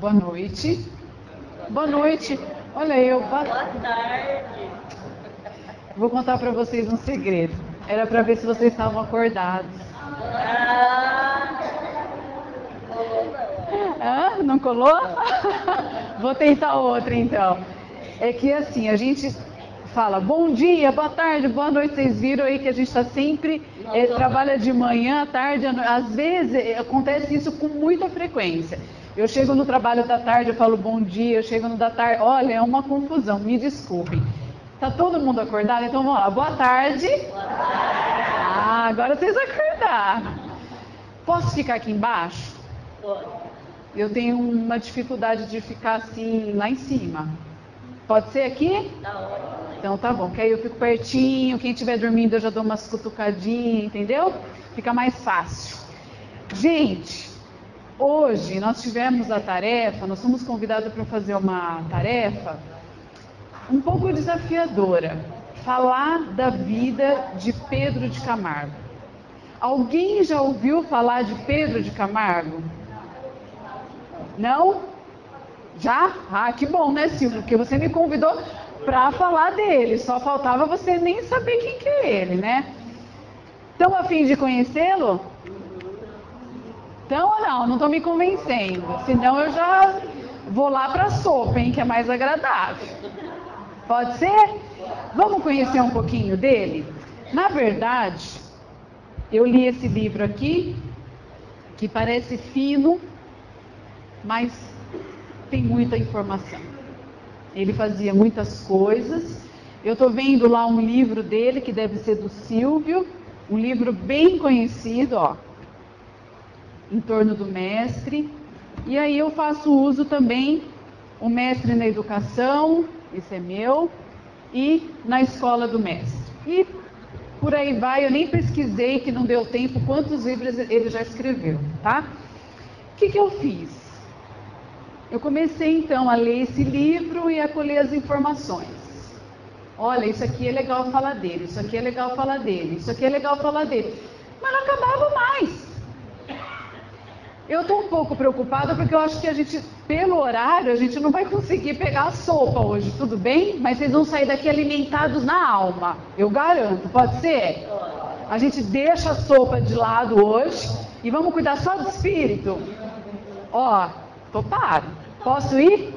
Boa noite. Boa noite. Olha eu. Boa tarde. Vou contar para vocês um segredo. Era para ver se vocês estavam acordados. Não colou? Vou tentar outra então. É que assim, a gente fala bom dia, boa tarde, boa noite. Vocês viram aí que a gente está sempre, trabalha de manhã, à tarde, à noite. Às vezes acontece isso com muita frequência. Eu chego no trabalho da tarde, eu falo bom dia, eu chego no da tarde, olha, é uma confusão, me desculpem. Tá todo mundo acordado? Então vamos lá, boa tarde. Boa tarde. Agora vocês acordaram. Posso ficar aqui embaixo? Pode. Eu tenho uma dificuldade de ficar assim, lá em cima. Pode ser aqui? Tá ótimo. Então tá bom, que aí eu fico pertinho, quem estiver dormindo eu já dou umas cutucadinhas, entendeu? Fica mais fácil. Gente, hoje nós tivemos a tarefa, nós fomos convidados para fazer uma tarefa um pouco desafiadora. Falar da vida de Pedro de Camargo. Alguém já ouviu falar de Pedro de Camargo? Não? Já? Que bom, né, Silvio? Porque você me convidou para falar dele. Só faltava você nem saber quem que é ele, né? Estão a fim de conhecê-lo? Então, não estão me convencendo. Senão eu já vou lá para a sopa, hein, que é mais agradável. Pode ser? Vamos conhecer um pouquinho dele? Na verdade, eu li esse livro aqui, que parece fino, mas tem muita informação. Ele fazia muitas coisas. Eu estou vendo lá um livro dele, que deve ser do Silvio, um livro bem conhecido, ó, Em Torno do Mestre. E aí eu faço uso também, o Mestre na Educação, esse é meu, e na Escola do Mestre. E por aí vai, eu nem pesquisei, que não deu tempo, quantos livros ele já escreveu, tá? O que eu fiz? Eu comecei então a ler esse livro e a colher as informações. Olha, isso aqui é legal falar dele, isso aqui é legal falar dele, isso aqui é legal falar dele. Mas não acabava mais. Eu estou um pouco preocupada porque eu acho que a gente, pelo horário, a gente não vai conseguir pegar a sopa hoje, tudo bem? Mas vocês vão sair daqui alimentados na alma, eu garanto, pode ser? A gente deixa a sopa de lado hoje e vamos cuidar só do espírito. Toparam. Posso ir?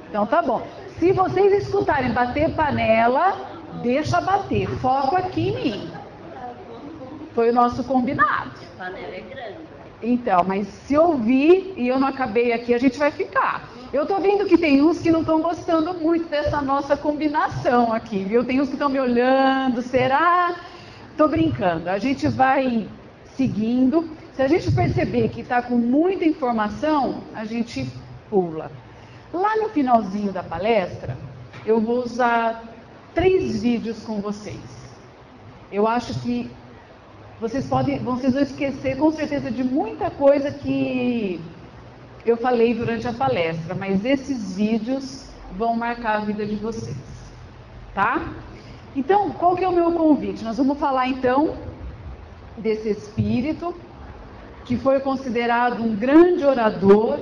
Então tá bom. Se vocês escutarem bater panela, deixa bater. Foco aqui em mim. Foi o nosso combinado. A panela é grande. Então, mas se ouvir e eu não acabei aqui, a gente vai ficar. Eu tô vendo que tem uns que não estão gostando muito dessa nossa combinação aqui, viu? Tem uns que estão me olhando, será? Tô brincando. A gente vai seguindo. Se a gente perceber que está com muita informação, a gente pula. Lá no finalzinho da palestra, eu vou usar 3 vídeos com vocês. Eu acho que vocês vão esquecer com certeza de muita coisa que eu falei durante a palestra, mas esses vídeos vão marcar a vida de vocês, tá? Então, qual que é o meu convite? Nós vamos falar então desse espírito que foi considerado um grande orador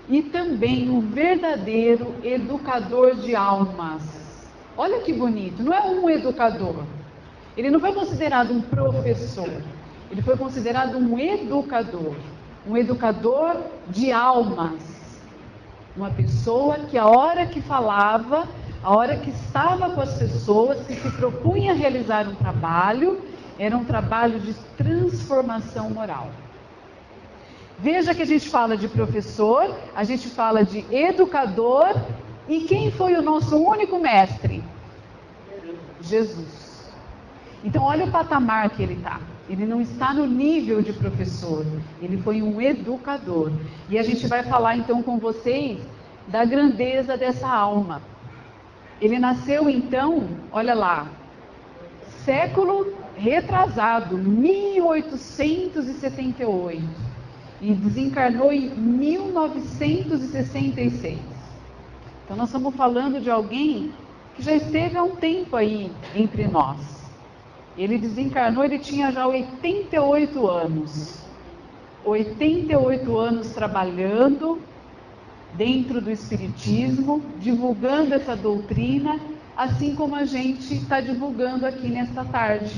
e também um verdadeiro educador de almas. Olha que bonito, não é um educador. Ele não foi considerado um professor, ele foi considerado um educador de almas. Uma pessoa que a hora que falava, a hora que estava com as pessoas, que se propunha a realizar um trabalho, era um trabalho de transformação moral. Veja que a gente fala de professor, a gente fala de educador, e quem foi o nosso único mestre? Jesus. Então olha o patamar que ele está. Ele não está no nível de professor, ele foi um educador. E a gente vai falar então com vocês da grandeza dessa alma. Ele nasceu então, olha lá, século retrasado, 1878, e desencarnou em 1966. Então nós estamos falando de alguém que já esteve há um tempo aí entre nós. Ele desencarnou, ele tinha já 88 anos. 88 anos trabalhando dentro do Espiritismo, divulgando essa doutrina, assim como a gente está divulgando aqui nesta tarde.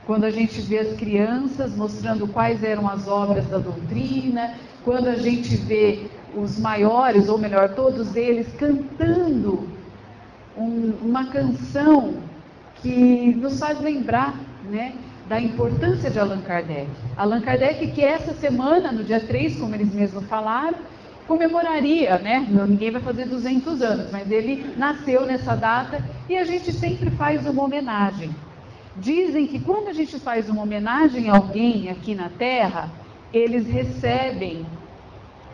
Quando a gente vê as crianças mostrando quais eram as obras da doutrina, quando a gente vê os maiores, ou melhor, todos eles cantando uma canção que nos faz lembrar, né, da importância de Allan Kardec. Allan Kardec, que essa semana, no dia 3, como eles mesmos falaram, comemoraria, né? Ninguém vai fazer 200 anos, mas ele nasceu nessa data e a gente sempre faz uma homenagem. Dizem que quando a gente faz uma homenagem a alguém aqui na Terra, eles recebem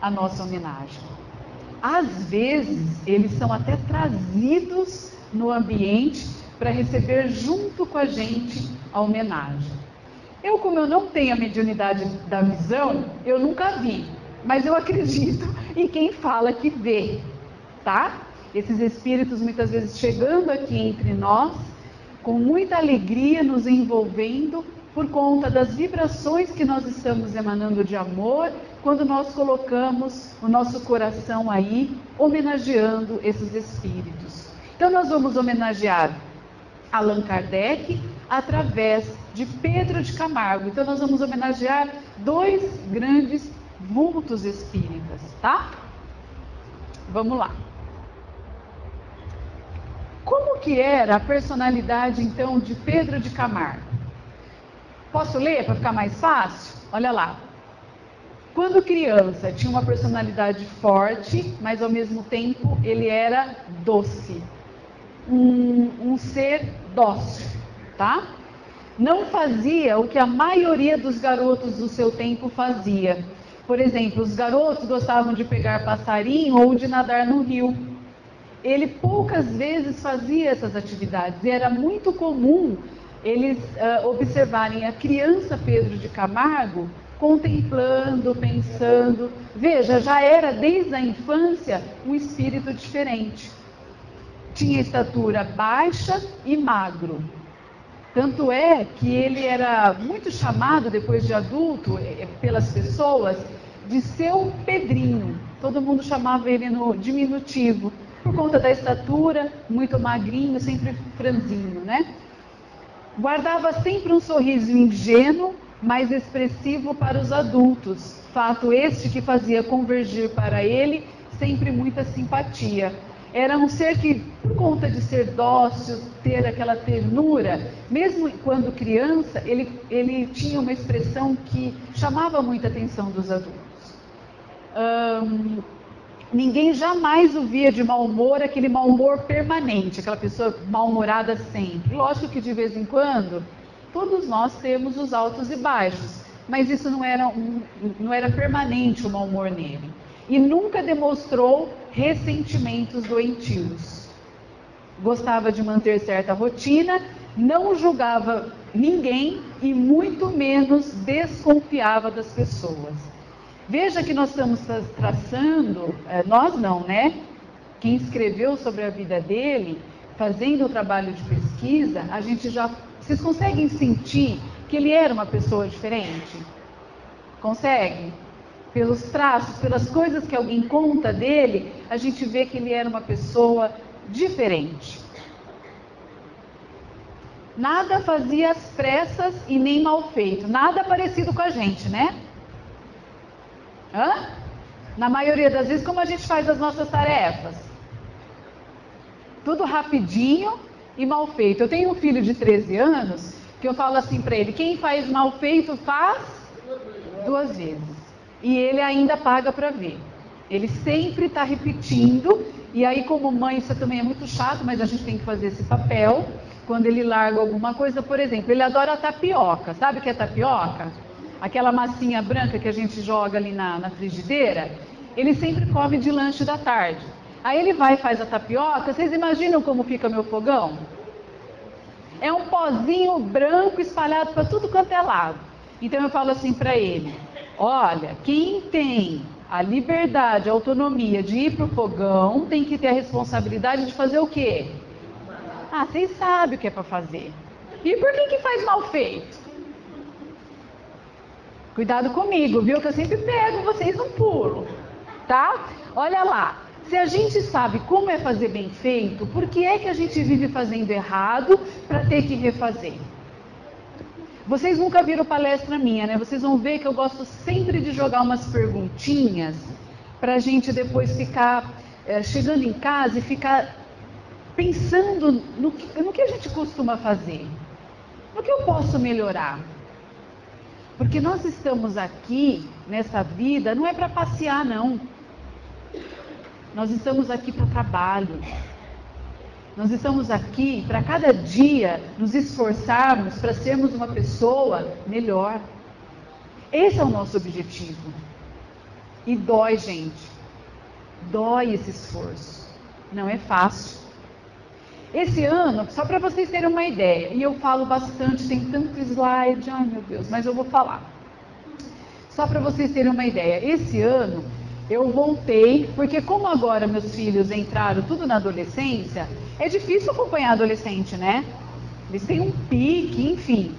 a nossa homenagem. Às vezes, eles são até trazidos no ambiente para receber junto com a gente a homenagem. Como eu não tenho a mediunidade da visão, eu nunca vi, mas eu acredito em quem fala que vê, tá? Esses espíritos muitas vezes chegando aqui entre nós, com muita alegria nos envolvendo, por conta das vibrações que nós estamos emanando de amor, quando nós colocamos o nosso coração aí, homenageando esses espíritos. Então nós vamos homenagear Allan Kardec através de Pedro de Camargo. Então nós vamos homenagear 2 grandes vultos espíritas, tá? Vamos lá. Como que era a personalidade, então, de Pedro de Camargo? Posso ler para ficar mais fácil? Olha lá. Quando criança, tinha uma personalidade forte, mas ao mesmo tempo ele era doce. Um ser dócil, tá? Não fazia o que a maioria dos garotos do seu tempo fazia. Por exemplo, os garotos gostavam de pegar passarinho ou de nadar no rio. Ele poucas vezes fazia essas atividades e era muito comum eles observarem a criança Pedro de Camargo contemplando, pensando. Veja, já era desde a infância um espírito diferente. Tinha estatura baixa e magro. Tanto é que ele era muito chamado, depois de adulto, pelas pessoas, de seu Pedrinho. Todo mundo chamava ele no diminutivo, por conta da estatura, muito magrinho, sempre franzinho, né? Guardava sempre um sorriso ingênuo, mas expressivo para os adultos. Fato este que fazia convergir para ele sempre muita simpatia. Era um ser que, por conta de ser dócil, ter aquela ternura, mesmo quando criança, ele tinha uma expressão que chamava muita atenção dos adultos. Ninguém jamais o via de mau humor, aquele mau humor permanente, aquela pessoa mal-humorada sempre. Lógico que de vez em quando, todos nós temos os altos e baixos, mas isso não era permanente o mau humor nele. E nunca demonstrou ressentimentos doentios. Gostava de manter certa rotina, não julgava ninguém e muito menos desconfiava das pessoas. Veja que nós estamos traçando, nós não, né? Quem escreveu sobre a vida dele, fazendo o trabalho de pesquisa, a gente já... Vocês conseguem sentir que ele era uma pessoa diferente? Consegue? Pelos traços, pelas coisas que alguém conta dele, a gente vê que ele era uma pessoa diferente. Nada fazia às pressas e nem mal feito. Nada parecido com a gente, né? Na maioria das vezes, como a gente faz as nossas tarefas? Tudo rapidinho e mal feito. Eu tenho um filho de 13 anos que eu falo assim para ele: quem faz mal feito faz 2 vezes. E ele ainda paga para ver. Ele sempre está repetindo. E aí, como mãe, isso também é muito chato, mas a gente tem que fazer esse papel. Quando ele larga alguma coisa, por exemplo, ele adora tapioca. Sabe o que é tapioca? Aquela massinha branca que a gente joga ali na frigideira. Ele sempre come de lanche da tarde. Aí ele vai e faz a tapioca. Vocês imaginam como fica meu fogão? É um pozinho branco espalhado para tudo quanto é lado. Então eu falo assim para ele: olha, quem tem a liberdade, a autonomia de ir para o fogão, tem que ter a responsabilidade de fazer o quê? Ah, vocês sabem o que é para fazer. E por que faz mal feito? Cuidado comigo, viu? Que eu sempre pego vocês no pulo. tá? Olha lá. Se a gente sabe como é fazer bem feito, por que é que a gente vive fazendo errado para ter que refazer? Vocês nunca viram palestra minha, né? Vocês vão ver que eu gosto sempre de jogar umas perguntinhas para a gente depois ficar chegando em casa e ficar pensando no que a gente costuma fazer, no que eu posso melhorar. Porque nós estamos aqui nessa vida, não é para passear, não. Nós estamos aqui para trabalho. Nós estamos aqui para cada dia nos esforçarmos para sermos uma pessoa melhor. Esse é o nosso objetivo. E dói, gente. Dói esse esforço. Não é fácil. Esse ano, só para vocês terem uma ideia, e eu falo bastante, tem tanto slide, ai meu Deus, mas eu vou falar. Só para vocês terem uma ideia, esse ano eu voltei, porque como agora meus filhos entraram tudo na adolescência, é difícil acompanhar adolescente, né? Eles têm um pique, enfim.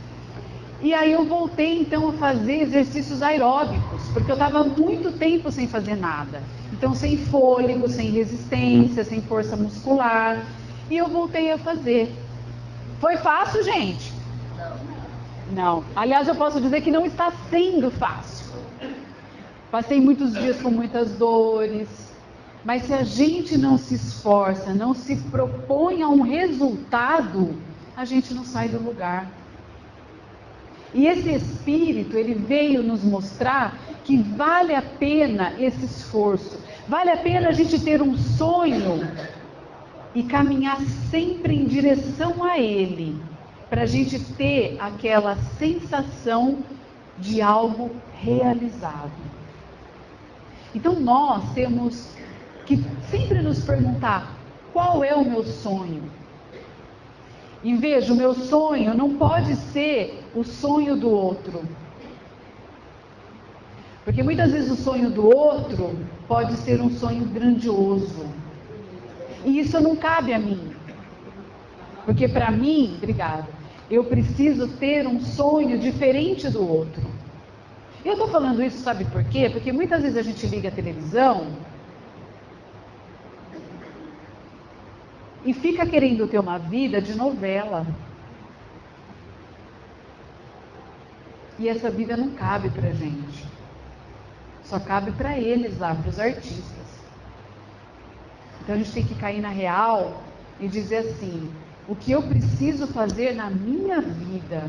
E aí eu voltei então a fazer exercícios aeróbicos, porque eu estava muito tempo sem fazer nada. Então sem fôlego, sem resistência, sem força muscular. E eu voltei a fazer. Foi fácil, gente? Não. Aliás, eu posso dizer que não está sendo fácil. Passei muitos dias com muitas dores, mas se a gente não se esforça, não se propõe a um resultado, a gente não sai do lugar. E esse Espírito, ele veio nos mostrar que vale a pena esse esforço, vale a pena a gente ter um sonho e caminhar sempre em direção a Ele, para a gente ter aquela sensação de algo realizado. Então nós temos que sempre nos perguntar, qual é o meu sonho? E veja, o meu sonho não pode ser o sonho do outro. Porque muitas vezes o sonho do outro pode ser um sonho grandioso. E isso não cabe a mim. Porque para mim, obrigada, eu preciso ter um sonho diferente do outro. Eu estou falando isso, sabe por quê? Porque muitas vezes a gente liga a televisão e fica querendo ter uma vida de novela. E essa vida não cabe para a gente. Só cabe para eles lá, para os artistas. Então a gente tem que cair na real e dizer assim, o que eu preciso fazer na minha vida,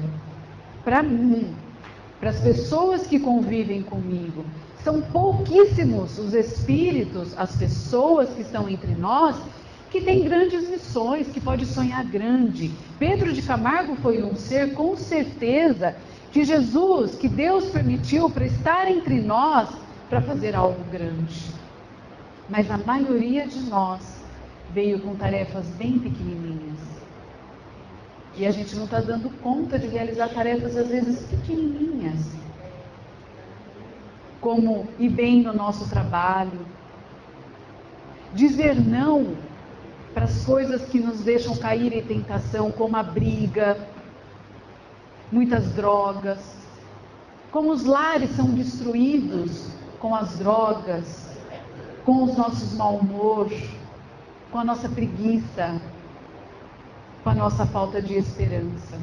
para mim, para as pessoas que convivem comigo. São pouquíssimos os espíritos, as pessoas que estão entre nós, que têm grandes missões, que pode sonhar grande. Pedro de Camargo foi um ser, com certeza, que Jesus, que Deus permitiu para estar entre nós, para fazer algo grande. Mas a maioria de nós veio com tarefas bem pequenininhas. E a gente não está dando conta de realizar tarefas, às vezes, pequenininhas. Como ir bem no nosso trabalho. Dizer não para as coisas que nos deixam cair em tentação, como a briga, muitas drogas. Como os lares são destruídos com as drogas, com os nossos mau humor, com a nossa preguiça, com a nossa falta de esperança.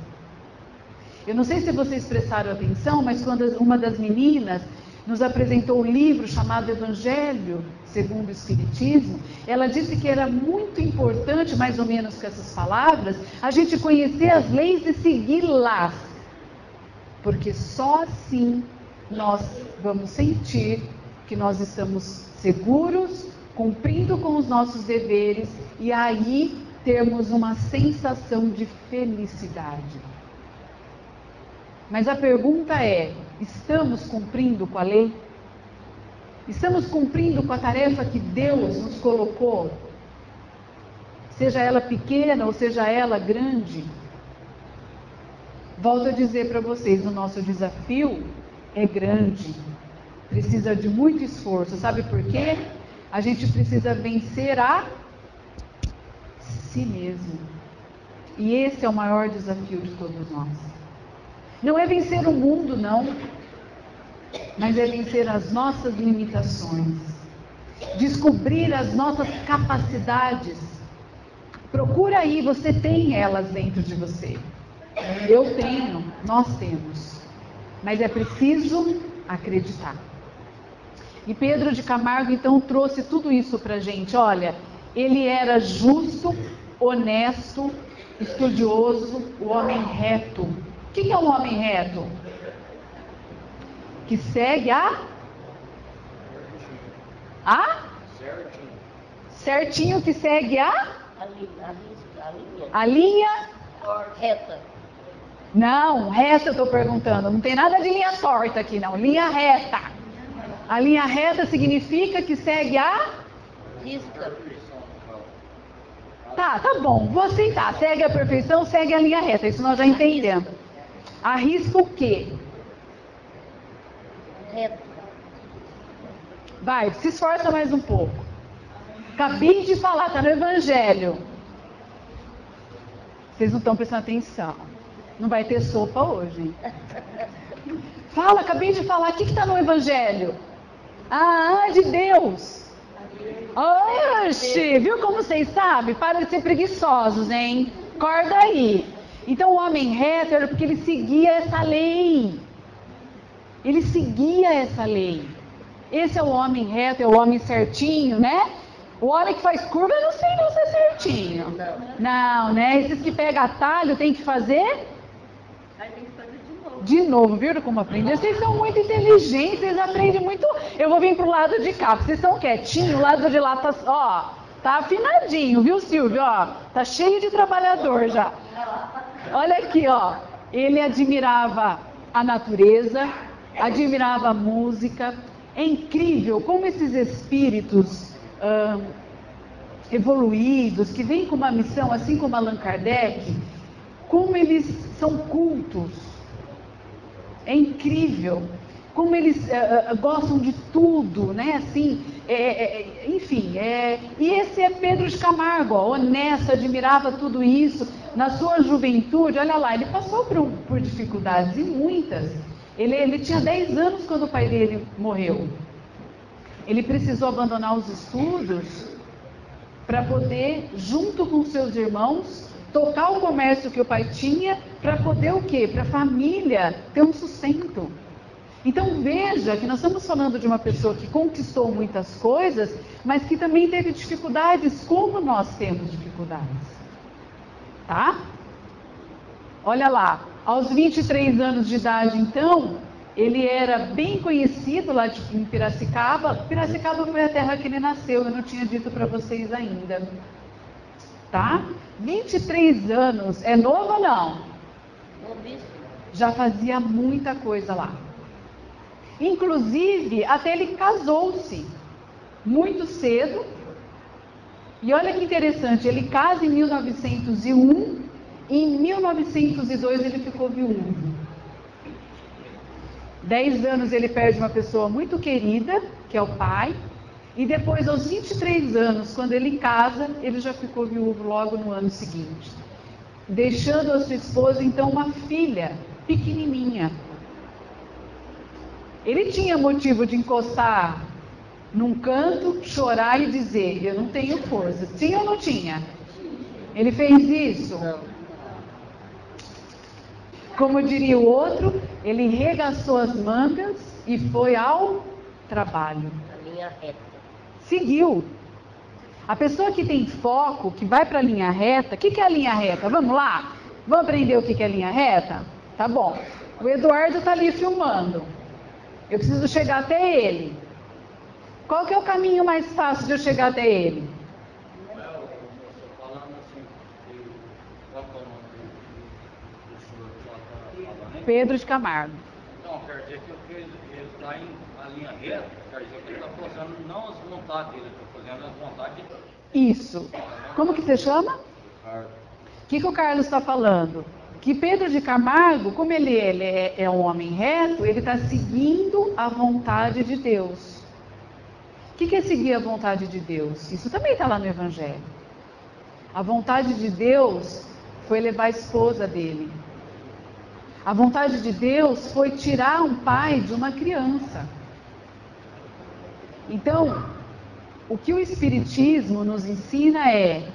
Eu não sei se vocês prestaram atenção, mas quando uma das meninas nos apresentou um livro chamado Evangelho segundo o Espiritismo, ela disse que era muito importante, mais ou menos com essas palavras, a gente conhecer as leis e segui-las. Porque só assim nós vamos sentir que nós estamos seguros, cumprindo com os nossos deveres, e aí termos uma sensação de felicidade. Mas a pergunta é, estamos cumprindo com a lei? Estamos cumprindo com a tarefa que Deus nos colocou? Seja ela pequena ou seja ela grande? Volto a dizer para vocês, o nosso desafio é grande. Precisa de muito esforço. Sabe por quê? A gente precisa vencer a si mesmo. E esse é o maior desafio de todos nós. Não é vencer o mundo, não. Mas é vencer as nossas limitações. descobrir as nossas capacidades. Procura aí, você tem elas dentro de você. Eu tenho, nós temos. Mas é preciso acreditar. E Pedro de Camargo então trouxe tudo isso para a gente. Olha, ele era justo, honesto, estudioso, o homem reto. O que é um homem reto? Que segue certinho, que segue a linha Reta. Não, reta eu estou perguntando. Não tem nada de linha torta aqui, não. Linha reta. A linha reta significa que segue Risca. Tá bom. Vou aceitar. Segue a perfeição, segue a linha reta. Isso nós já entendemos. Arrisca o quê? Reta. Vai, se esforça mais um pouco. Acabei de falar, está no Evangelho. Vocês não estão prestando atenção. Não vai ter sopa hoje, hein? Fala, acabei de falar. O que está no Evangelho? De Deus. Oxe, viu como vocês sabem? Para de ser preguiçosos, hein? Acorda aí. Então o homem reto era porque ele seguia essa lei. Ele seguia essa lei. Esse é o homem reto, é o homem certinho, né? O homem que faz curva, eu não sei não se é certinho. Não, né? Esses que pegam atalho tem que fazer... Aí tem que fazer de novo. De novo, viram como aprender? Vocês são muito inteligentes, vocês aprendem muito. Eu vou vir pro lado de cá, porque vocês estão quietinhos, o lado de lá tá afinadinho, viu, Silvio? Tá cheio de trabalhador já. Olha aqui, ele admirava a natureza, admirava a música. É incrível como esses espíritos evoluídos, que vêm com uma missão, assim como Allan Kardec, como eles são cultos. É incrível como eles gostam de tudo, né? Assim, enfim, e esse é Pedro de Camargo, honesto, admirava tudo isso. Na sua juventude, olha lá, ele passou por dificuldades, e muitas. Ele tinha 10 anos quando o pai dele morreu. Ele precisou abandonar os estudos para poder, junto com seus irmãos, tocar o comércio que o pai tinha, para poder o quê? Para a família ter um sustento. Então veja que nós estamos falando de uma pessoa que conquistou muitas coisas, mas que também teve dificuldades, como nós temos dificuldades. Tá? Olha lá, aos 23 anos de idade, então, ele era bem conhecido lá em Piracicaba. Piracicaba foi a terra que ele nasceu, eu não tinha dito para vocês ainda. Tá? 23 anos, é novo ou não? Novíssimo. Já fazia muita coisa lá. Inclusive, até ele casou-se muito cedo. E olha que interessante, ele casa em 1901 e em 1902 ele ficou viúvo. 10 anos ele perde uma pessoa muito querida, que é o pai. E depois, aos 23 anos, quando ele casa, ele já ficou viúvo logo no ano seguinte. Deixando a sua esposa, então, uma filha pequenininha. Ele tinha motivo de encostar num canto, chorar e dizer, eu não tenho força. Tinha ou não tinha? Ele fez isso? Não. Como diria o outro, ele regaçou as mangas e foi ao trabalho. A linha reta. Seguiu. A pessoa que tem foco, que vai para a linha reta, o que é a linha reta? Vamos lá? Vamos aprender o que é a linha reta? Tá bom. O Eduardo está ali filmando. Eu preciso chegar até ele. Qual que é o caminho mais fácil de eu chegar até ele? Pedro de Camargo. Não, quer dizer que ele está em linha reta, quer dizer que ele está fazendo não as vontades dele, ele está fazendo as vontades de... Isso. Como que você chama? O que o Carlos está falando? Que Pedro de Camargo, como ele é um homem reto, ele está seguindo a vontade de Deus. O que é seguir a vontade de Deus? Isso também está lá no Evangelho. A vontade de Deus foi levar a esposa dele. A vontade de Deus foi tirar um pai de uma criança. Então, O que o Espiritismo nos ensina é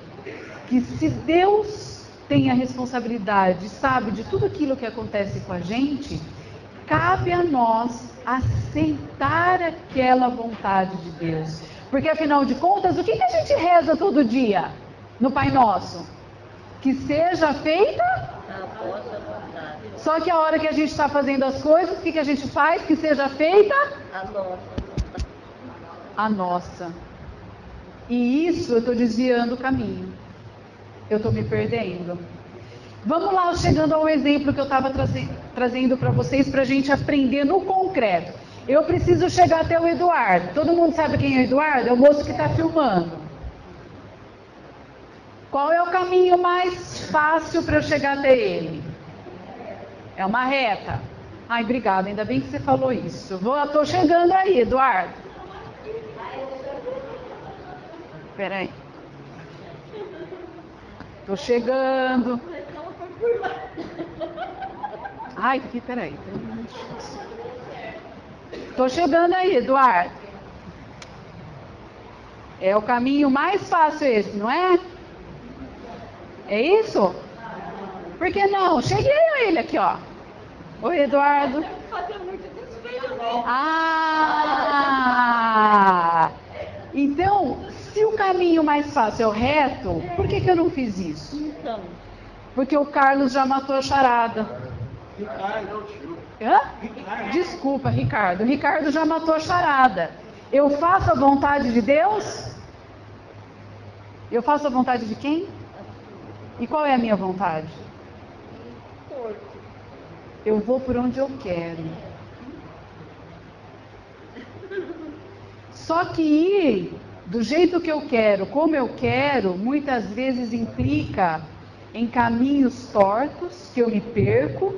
que se Deus tem a responsabilidade, sabe de tudo aquilo que acontece com a gente, cabe a nós aceitar aquela vontade de Deus. Porque afinal de contas, o que a gente reza todo dia no Pai Nosso? Que seja feita A vossa vontade. Só que a hora que a gente está fazendo as coisas, o que a gente faz? Que seja feita A nossa. a nossa. E isso eu estou desviando o caminho. Eu estou me perdendo. Vamos lá, chegando ao exemplo que eu estava trazendo para vocês, para a gente aprender no concreto. Eu preciso chegar até o Eduardo. Todo mundo sabe quem é o Eduardo? É o moço que está filmando. Qual é o caminho mais fácil para eu chegar até ele? É uma reta. Ai, obrigada, ainda bem que você falou isso. Estou chegando aí, Eduardo. Espera aí. Estou chegando. Ai, aqui, peraí. Estou chegando aí, Eduardo. É o caminho mais fácil esse, não é? É isso? Por que não? Cheguei a ele aqui, ó. Oi, Eduardo. Ah! Então, se o caminho mais fácil é o reto, por que eu não fiz isso? Então, Porque o Carlos já matou a charada. Hã? Desculpa, Ricardo. O Ricardo já matou a charada. Eu faço a vontade de Deus? Eu faço a vontade de quem? E qual é a minha vontade? Eu vou por onde eu quero. Só que ir do jeito que eu quero, como eu quero, muitas vezes implica em caminhos tortos, que eu me perco,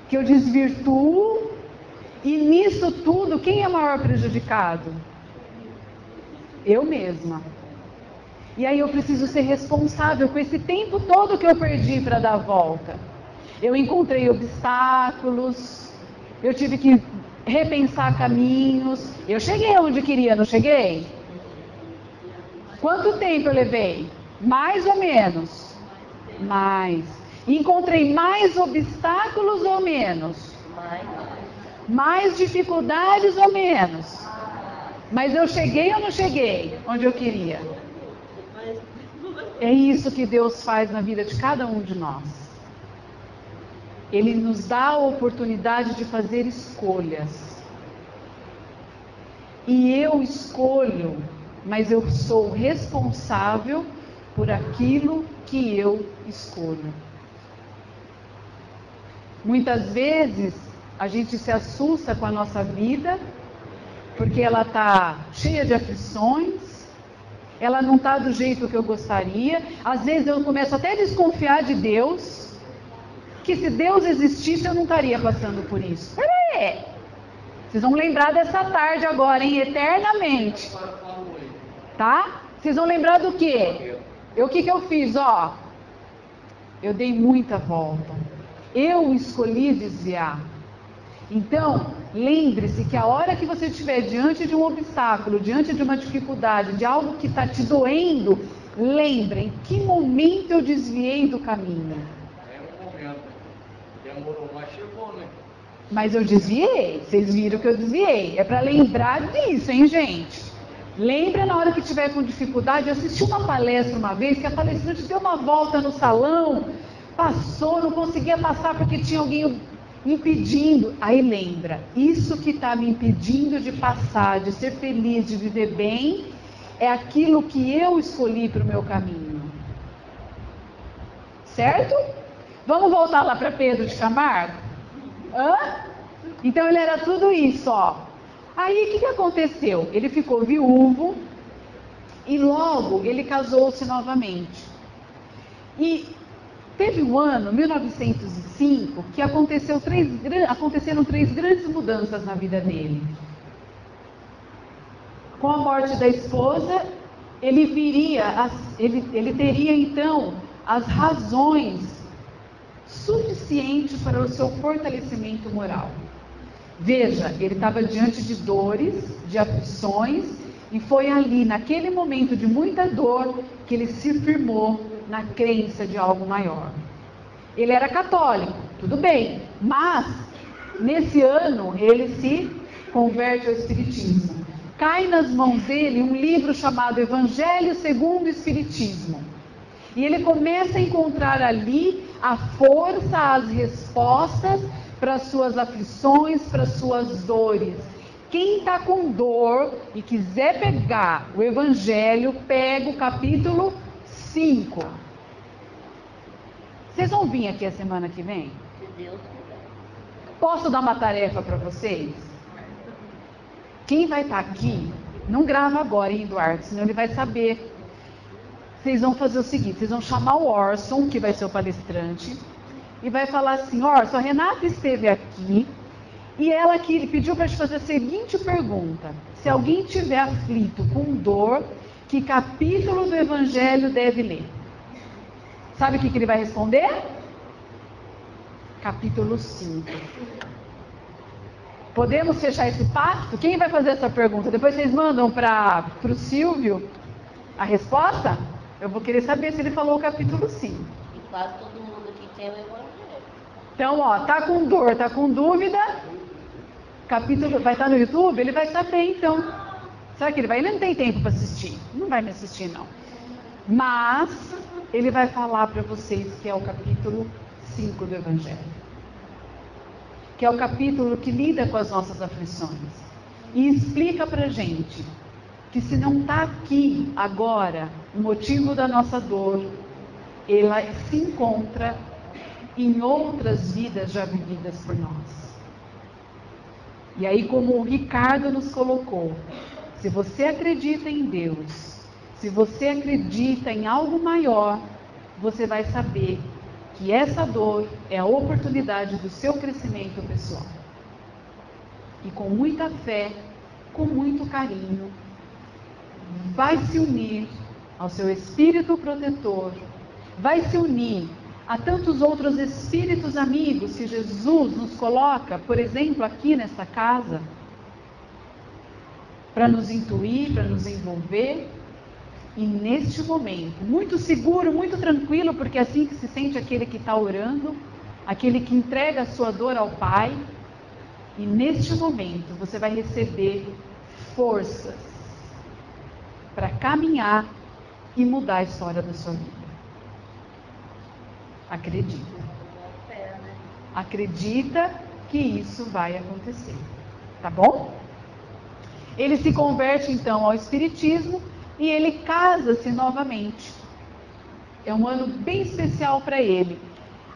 que eu desvirtuo, e nisso tudo, quem é o maior prejudicado? Eu mesma. E aí eu preciso ser responsável com esse tempo todo que eu perdi para dar a volta. Eu encontrei obstáculos, eu tive que repensar caminhos. Eu cheguei onde queria, não cheguei? Quanto tempo eu levei? Mais ou menos? Mais. Encontrei mais obstáculos ou menos? Mais dificuldades ou menos? Mas eu cheguei ou não cheguei onde eu queria? É isso que Deus faz na vida de cada um de nós. Ele nos dá a oportunidade de fazer escolhas. E eu escolho, mas eu sou responsável por aquilo que eu escolho. Muitas vezes a gente se assusta com a nossa vida, porque ela está cheia de aflições, ela não está do jeito que eu gostaria. Às vezes eu começo até a desconfiar de Deus, que se Deus existisse eu não estaria passando por isso. Peraí, vocês vão lembrar dessa tarde agora, hein? Eternamente. Tá? Vocês vão lembrar do quê? O que eu fiz, ó? Eu dei muita volta. Eu escolhi desviar. Então, lembre-se que a hora que você estiver diante de um obstáculo, diante de uma dificuldade, de algo que está te doendo, lembre em que momento eu desviei do caminho. É um momento. Demorou, mas chegou, né? Mas eu desviei. Vocês viram que eu desviei. É para lembrar disso, hein, gente? Lembra na hora que estiver com dificuldade. Eu assisti uma palestra uma vez que a palestrante deu uma volta no salão, passou, não conseguia passar porque tinha alguém impedindo. Aí lembra, isso que está me impedindo de passar, de ser feliz, de viver bem, é aquilo que eu escolhi para o meu caminho. Certo? Vamos voltar lá para Pedro de Camargo? Hã? Então ele era tudo isso, ó. Aí o que aconteceu? Ele ficou viúvo e logo ele casou-se novamente. E teve um ano, 1905, que aconteceram três grandes mudanças na vida dele. Com a morte da esposa, ele teria então as razões suficientes para o seu fortalecimento moral. Veja, ele estava diante de dores, de aflições, E foi ali, naquele momento de muita dor, que ele se firmou na crença de algo maior. Ele era católico, tudo bem, mas nesse ano ele se converte ao Espiritismo. Cai nas mãos dele um livro chamado Evangelho segundo o Espiritismo. E ele começa a encontrar ali a força, as respostas para as suas aflições, para as suas dores. Quem está com dor e quiser pegar o Evangelho, pega o capítulo 5. Vocês vão vir aqui a semana que vem? Se Deus quiser. Posso dar uma tarefa para vocês? Quem vai estar aqui, não grava agora, hein, Eduardo? Senão ele vai saber. Vocês vão fazer o seguinte, vocês vão chamar o Orson, que vai ser o palestrante, e vai falar assim: Orson, a Renata esteve aqui, e ela aqui pediu para te fazer a seguinte pergunta: se alguém tiver aflito com dor, que capítulo do Evangelho deve ler? Sabe o que ele vai responder? Capítulo 5. Podemos fechar esse pacto? Quem vai fazer essa pergunta? Depois vocês mandam para o Silvio a resposta? Eu vou querer saber se ele falou o capítulo 5. E quase todo mundo aqui tem o Evangelho. Então, ó, tá com dor, tá com dúvida, capítulo vai estar no YouTube, ele vai saber então. Será que ele vai? Ele não tem tempo para assistir. Não vai me assistir, não. Mas ele vai falar para vocês que é o capítulo 5 do Evangelho. Que é o capítulo que lida com as nossas aflições. E explica para a gente que se não está aqui agora o motivo da nossa dor, ela se encontra em outras vidas já vividas por nós. E aí, como o Ricardo nos colocou, se você acredita em Deus, se você acredita em algo maior, você vai saber que essa dor é a oportunidade do seu crescimento pessoal. E com muita fé, com muito carinho, vai se unir ao seu espírito protetor, vai se unir a tantos outros espíritos amigos que Jesus nos coloca, por exemplo, aqui nessa casa, para nos intuir, para nos envolver. E neste momento, muito seguro, muito tranquilo, porque é assim que se sente aquele que está orando, aquele que entrega a sua dor ao Pai. E neste momento você vai receber forças para caminhar e mudar a história da sua vida. Acredita. Acredita que isso vai acontecer. Tá bom? Ele se converte então ao Espiritismo e ele casa-se novamente. É um ano bem especial para ele.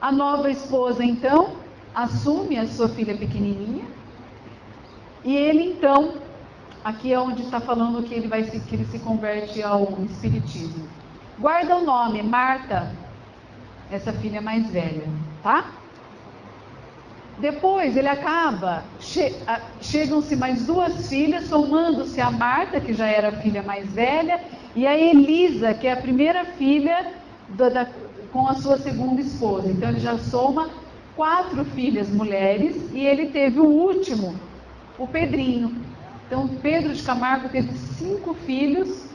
A nova esposa então assume a sua filha pequenininha. E ele então, aqui é onde está falando que ele se converte ao Espiritismo. Guarda o nome, Marta, essa filha mais velha, tá? Depois ele acaba, chegam-se mais duas filhas, somando-se a Marta, que já era a filha mais velha, e a Elisa, que é a primeira filha com a sua segunda esposa. Então ele já soma 4 filhas mulheres, e ele teve o último, o Pedrinho. Então Pedro de Camargo teve 5 filhos,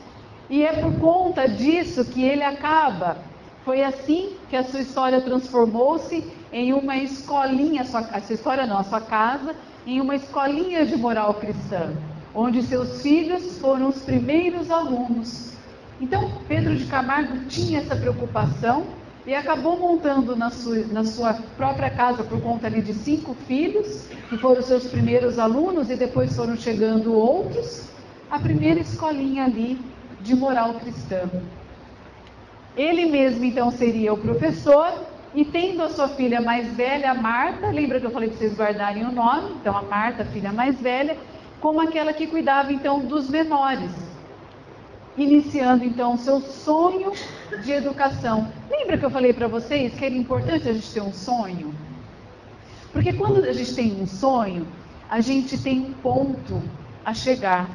e é por conta disso que ele acaba. Foi assim que a sua história transformou-se em uma escolinha, a sua casa, em uma escolinha de moral cristã, onde seus filhos foram os primeiros alunos. Então, Pedro de Camargo tinha essa preocupação e acabou montando na sua própria casa, por conta ali de 5 filhos, que foram os seus primeiros alunos, e depois foram chegando outros, a primeira escolinha ali de moral cristã. Ele mesmo, então, seria o professor, e tendo a sua filha mais velha, a Marta, lembra que eu falei para vocês guardarem o nome? Então, a Marta, a filha mais velha, como aquela que cuidava, então, dos menores, iniciando, então, o seu sonho de educação. Lembra que eu falei para vocês que era importante a gente ter um sonho? Porque quando a gente tem um sonho, a gente tem um ponto a chegar.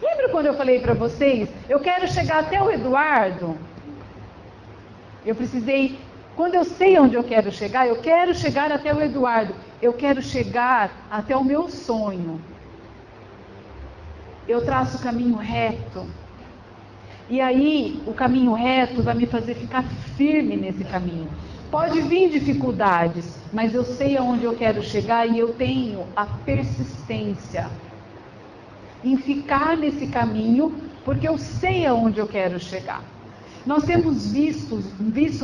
Lembra quando eu falei para vocês, eu quero chegar até o Eduardo? Eu precisei, quando eu sei onde eu quero chegar até o Eduardo. Eu quero chegar até o meu sonho. eu traço o caminho reto. E aí, o caminho reto vai me fazer ficar firme nesse caminho. Pode vir dificuldades, mas eu sei aonde eu quero chegar e eu tenho a persistência em ficar nesse caminho, porque eu sei aonde eu quero chegar. Nós temos visto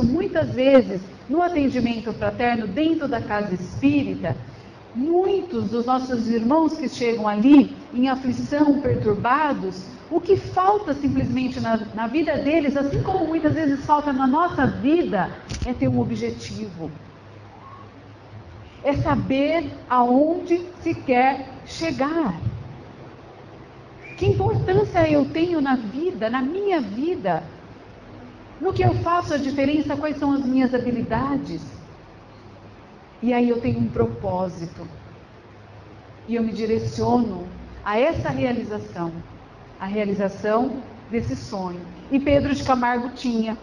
muitas vezes no atendimento fraterno dentro da casa espírita, muitos dos nossos irmãos que chegam ali em aflição, perturbados, o que falta simplesmente na vida deles, assim como muitas vezes falta na nossa vida, é ter um objetivo. É saber aonde se quer chegar. Que importância eu tenho na vida, na minha vida? No que eu faço a diferença, quais são as minhas habilidades? E aí eu tenho um propósito. E eu me direciono a essa realização. A realização desse sonho. E Pedro de Camargo tinha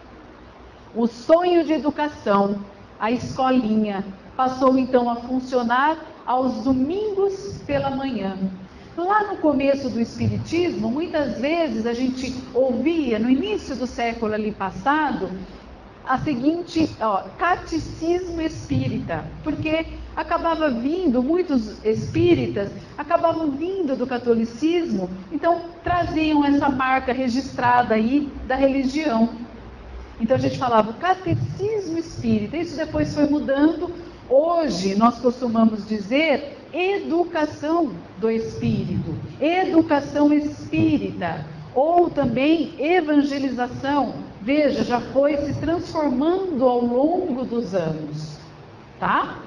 o sonho de educação, a escolinha. Passou então a funcionar aos domingos pela manhã. Lá no começo do Espiritismo, muitas vezes a gente ouvia, no início do século ali passado, a seguinte, catecismo espírita, porque acabava vindo, muitos espíritas acabavam vindo do catolicismo, então traziam essa marca registrada aí da religião. Então a gente falava catecismo espírita, isso depois foi mudando. Hoje nós costumamos dizer educação do espírito, educação espírita, ou também evangelização. Veja, já foi se transformando ao longo dos anos, tá?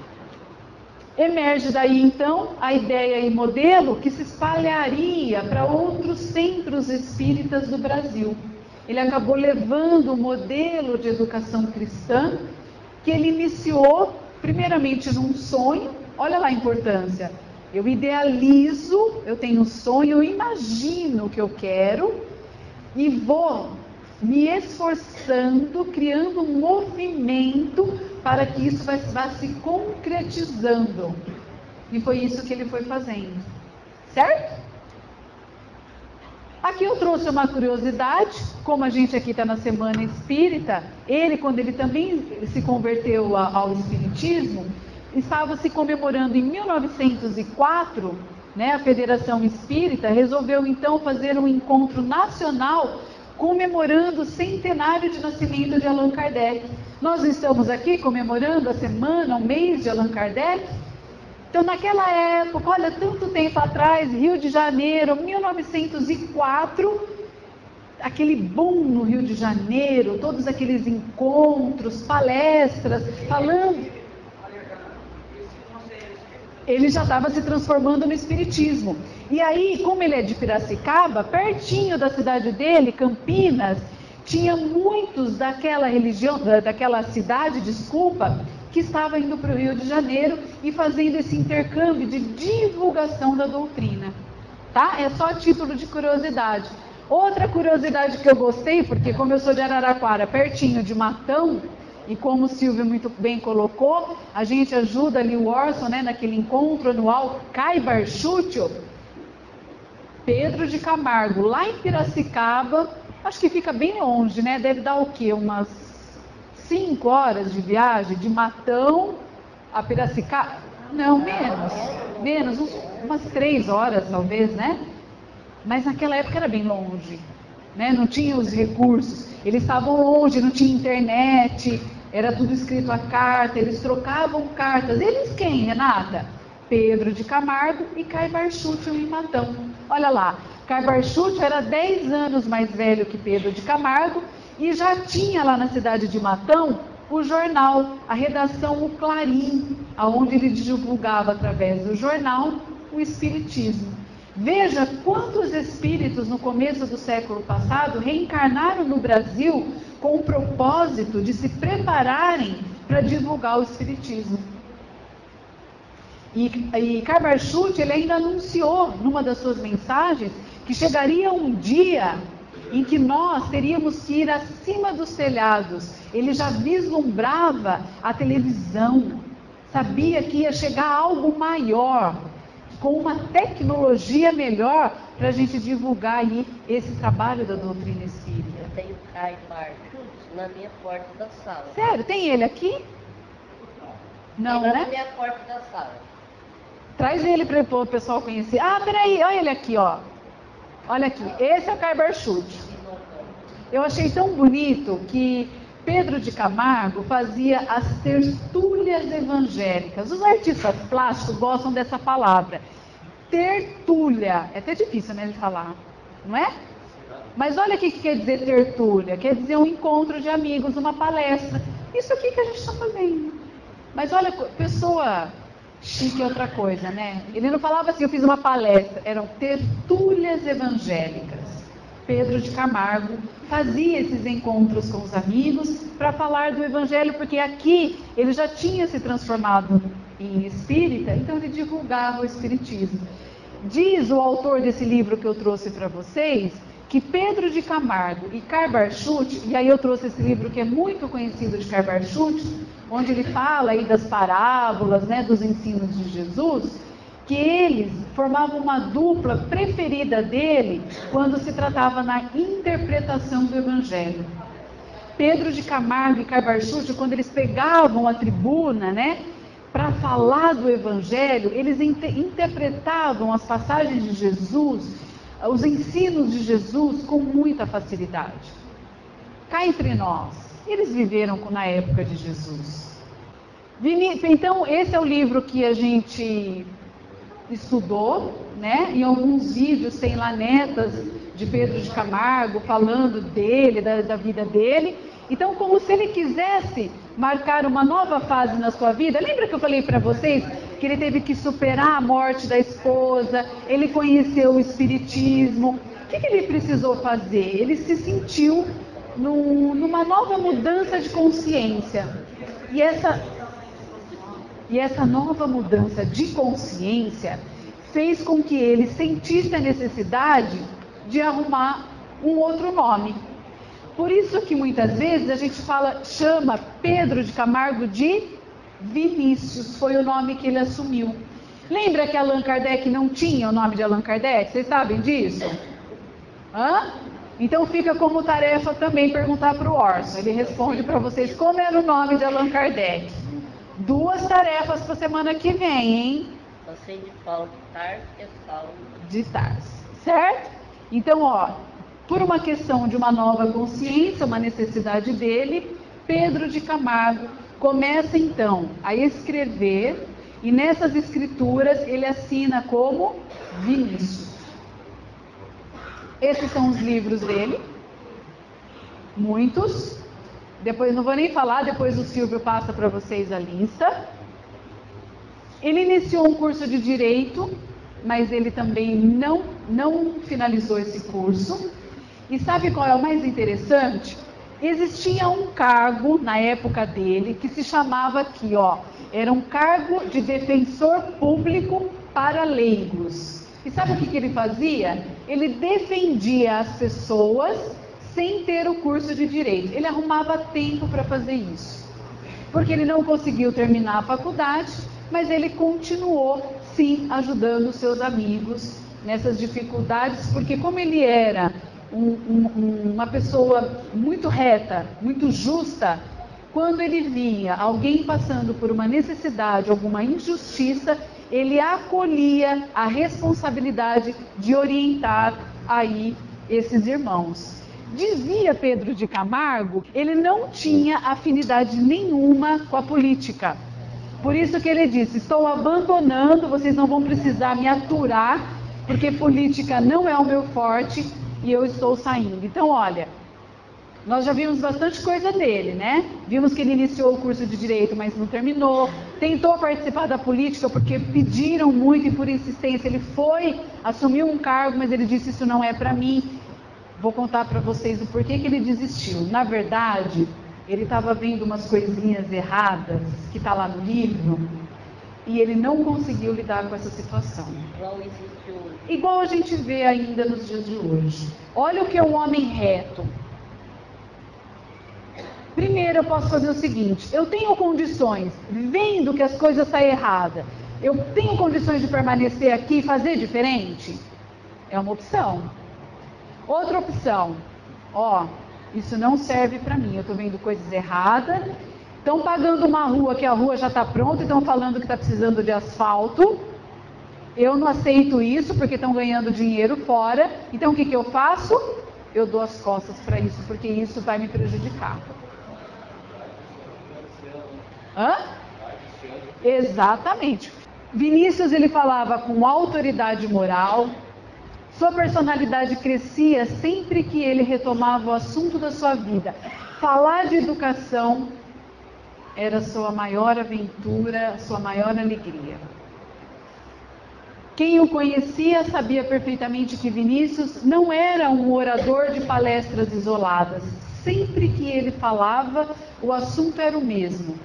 Emerge daí então a ideia e modelo que se espalharia para outros centros espíritas do Brasil. Ele acabou levando o modelo de educação cristã que ele iniciou primeiramente num sonho. Olha lá a importância. Eu idealizo, eu tenho um sonho, eu imagino o que eu quero e vou me esforçando, criando um movimento para que isso vá se concretizando. E foi isso que ele foi fazendo. Certo? Aqui eu trouxe uma curiosidade, como a gente aqui está na Semana Espírita, ele, quando ele também se converteu ao Espiritismo, estava se comemorando em 1904, né, a Federação Espírita resolveu então fazer um encontro nacional comemorando o centenário de nascimento de Allan Kardec. Nós estamos aqui comemorando a semana, o mês de Allan Kardec. Então, naquela época, olha, tanto tempo atrás, Rio de Janeiro, 1904, aquele boom no Rio de Janeiro, todos aqueles encontros, palestras, falando. Ele já estava se transformando no espiritismo. E aí, como ele é de Piracicaba, pertinho da cidade dele, Campinas, tinha muitos daquela religião, daquela cidade, que estava indo para o Rio de Janeiro e fazendo esse intercâmbio de divulgação da doutrina. Tá? É só título de curiosidade. Outra curiosidade que eu gostei, porque como eu sou de Araraquara, pertinho de Matão, e como o Silvio muito bem colocou, a gente ajuda ali o Orson, né, naquele encontro anual, Caibar Chútil, Pedro de Camargo, lá em Piracicaba, acho que fica bem longe, né? Deve dar o quê? Umas 5 horas de viagem, de Matão a Piracicaba? Não, menos, umas 3 horas talvez, né? Mas naquela época era bem longe, né? Não tinha os recursos, eles estavam longe, não tinha internet, era tudo escrito a carta, eles trocavam cartas. Eles quem, Renata? Pedro de Camargo e Caibar Chútil em Matão. Olha lá, Caibar Chútil era 10 anos mais velho que Pedro de Camargo e já tinha lá na cidade de Matão o jornal, a redação O Clarim, onde ele divulgava através do jornal o Espiritismo. Veja quantos espíritos no começo do século passado reencarnaram no Brasil com o propósito de se prepararem para divulgar o Espiritismo. E Caibar Chútil, ele ainda anunciou numa das suas mensagens que chegaria um dia em que nós teríamos que ir acima dos telhados. Ele já vislumbrava a televisão, sabia que ia chegar algo maior, com uma tecnologia melhor para a gente divulgar aí esse trabalho da doutrina espírita. Eu tenho Caio Barchudos na minha porta da sala. Sério, tem ele aqui? Não, Tem lá né? na minha porta da sala. Traz ele para o pessoal conhecer. Ah, peraí, olha ele aqui, ó. Olha aqui, esse é o Caio Barchudos. Eu achei tão bonito que Pedro de Camargo fazia as tertúlias evangélicas. Os artistas plásticos gostam dessa palavra. Tertúlia. É até difícil, né, de falar, não é? Mas olha o que quer dizer tertúlia. Quer dizer um encontro de amigos, uma palestra. Isso aqui que a gente está fazendo. Mas olha, pessoa chique é outra coisa, né? Ele não falava assim, eu fiz uma palestra. Eram tertúlias evangélicas. Pedro de Camargo fazia esses encontros com os amigos para falar do Evangelho, porque aqui ele já tinha se transformado em espírita, então ele divulgava o espiritismo. Diz o autor desse livro que eu trouxe para vocês, que Pedro de Camargo e Caio Barchudos, e aí eu trouxe esse livro que é muito conhecido de Caio Barchudos, onde ele fala aí das parábolas, né, dos ensinos de Jesus, que eles formavam uma dupla preferida dele quando se tratava na interpretação do Evangelho. Pedro de Camargo e Caio Barchudos, quando eles pegavam a tribuna, né, para falar do Evangelho, eles interpretavam as passagens de Jesus, os ensinos de Jesus com muita facilidade. Cá entre nós, eles viveram na época de Jesus. Então, esse é o livro que a gente estudou, né? Em alguns vídeos tem lá netas de Pedro de Camargo falando dele, da vida dele. Então, como se ele quisesse marcar uma nova fase na sua vida. Lembra que eu falei para vocês que ele teve que superar a morte da esposa, ele conheceu o espiritismo. O que ele precisou fazer? Ele se sentiu numa nova mudança de consciência. E essa nova mudança de consciência fez com que ele sentisse a necessidade de arrumar um outro nome. Por isso que muitas vezes a gente chama Pedro de Camargo de Vinícius, foi o nome que ele assumiu. Lembra que Allan Kardec não tinha o nome de Allan Kardec? Vocês sabem disso? Hã? Então fica como tarefa também perguntar para o Orson. Ele responde para vocês como era o nome de Allan Kardec. 2 tarefas para a semana que vem, hein? Você de Paulo de Tarso e Saulo de Tarso, certo? Então, ó, por uma questão de uma nova consciência, uma necessidade dele, Pedro de Camargo começa então a escrever, e nessas escrituras ele assina como Vinícius. Esses são os livros dele, muitos. Depois não vou nem falar, depois o Silvio passa para vocês a lista. Ele iniciou um curso de Direito, mas ele também não finalizou esse curso. E sabe qual é o mais interessante? Existia um cargo na época dele que se chamava aqui, ó, era um cargo de defensor público para leigos. E sabe o que ele fazia? Ele defendia as pessoas sem ter o curso de Direito. Ele arrumava tempo para fazer isso. Porque ele não conseguiu terminar a faculdade, mas ele continuou, sim, ajudando os seus amigos nessas dificuldades, porque como ele era uma pessoa muito reta, muito justa, quando ele via alguém passando por uma necessidade, alguma injustiça, ele acolhia a responsabilidade de orientar aí esses irmãos. Dizia Pedro de Camargo, ele não tinha afinidade nenhuma com a política. Por isso que ele disse, estou abandonando, vocês não vão precisar me aturar, porque política não é o meu forte e eu estou saindo. Então, olha, nós já vimos bastante coisa dele, né? Vimos que ele iniciou o curso de Direito, mas não terminou. Tentou participar da política porque pediram muito e por insistência ele assumiu um cargo, mas ele disse, isso não é para mim. Vou contar para vocês o porquê que ele desistiu. Na verdade, ele estava vendo umas coisinhas erradas, que está lá no livro, e ele não conseguiu lidar com essa situação. igual existe hoje. Igual a gente vê ainda nos dias de hoje. Olha o que é um homem reto. Primeiro eu posso fazer o seguinte, eu tenho condições, vendo que as coisas estão erradas, Eu tenho condições de permanecer aqui e fazer diferente? É uma opção. Outra opção, isso não serve para mim, eu estou vendo coisas erradas, estão pagando uma rua que a rua já está pronta e estão falando que está precisando de asfalto, eu não aceito isso porque estão ganhando dinheiro fora, então o que eu faço? Eu dou as costas para isso, porque isso vai me prejudicar. Hã? Exatamente. Vinícius, ele falava com autoridade moral, sua personalidade crescia sempre que ele retomava o assunto da sua vida. Falar de educação era sua maior aventura, sua maior alegria. Quem o conhecia sabia perfeitamente que Vinícius não era um orador de palestras isoladas. Sempre que ele falava, o assunto era o mesmo.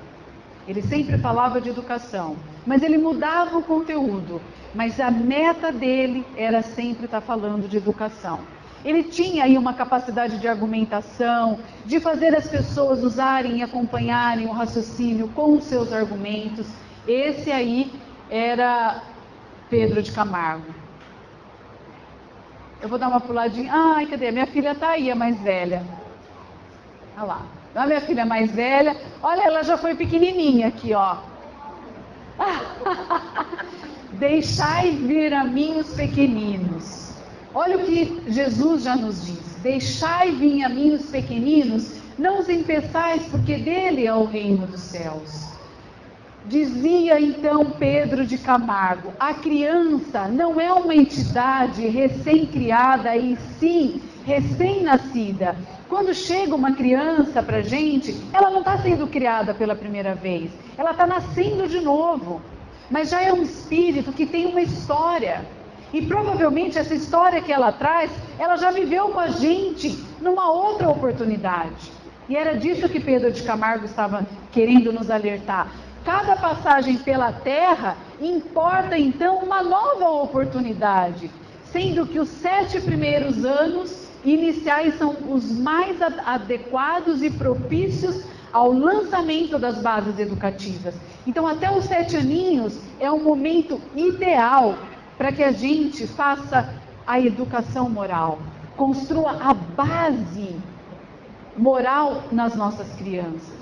Ele sempre falava de educação, mas ele mudava o conteúdo. Mas a meta dele era sempre estar falando de educação. Ele tinha aí uma capacidade de argumentação, de fazer as pessoas usarem e acompanharem o raciocínio com os seus argumentos. Esse aí era Pedro de Camargo. Eu vou dar uma puladinha. Ai, cadê? Minha filha está aí, a mais velha. Olha lá. A minha filha mais velha. Olha, ela já foi pequenininha aqui, ó. Deixai vir a mim os pequeninos. Olha o que Jesus já nos diz. Deixai vir a mim os pequeninos, não os impeçais, porque dele é o reino dos céus. Dizia então Pedro de Camargo, a criança não é uma entidade recém-criada e sim recém-nascida. Quando chega uma criança para a gente, ela não está sendo criada pela primeira vez, ela está nascendo de novo, mas já é um espírito que tem uma história. E provavelmente essa história que ela traz, ela já viveu com a gente numa outra oportunidade. E era disso que Pedro de Camargo estava querendo nos alertar. Cada passagem pela terra importa então uma nova oportunidade, sendo que os 7 primeiros anos iniciais são os mais adequados e propícios ao lançamento das bases educativas. Então até os 7 aninhos é um momento ideal para que a gente faça a educação moral, construa a base moral nas nossas crianças.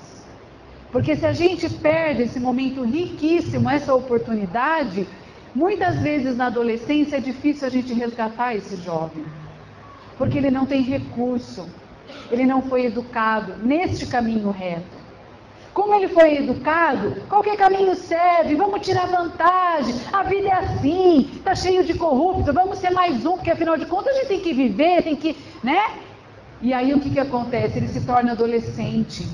Porque se a gente perde esse momento riquíssimo, essa oportunidade, muitas vezes na adolescência é difícil a gente resgatar esse jovem. Porque ele não tem recurso, ele não foi educado neste caminho reto. Como ele foi educado, qualquer caminho serve, vamos tirar vantagem, a vida é assim, está cheio de corruptos, vamos ser mais um, porque afinal de contas a gente tem que viver, tem que, né? E aí o que acontece? Ele se torna adolescente.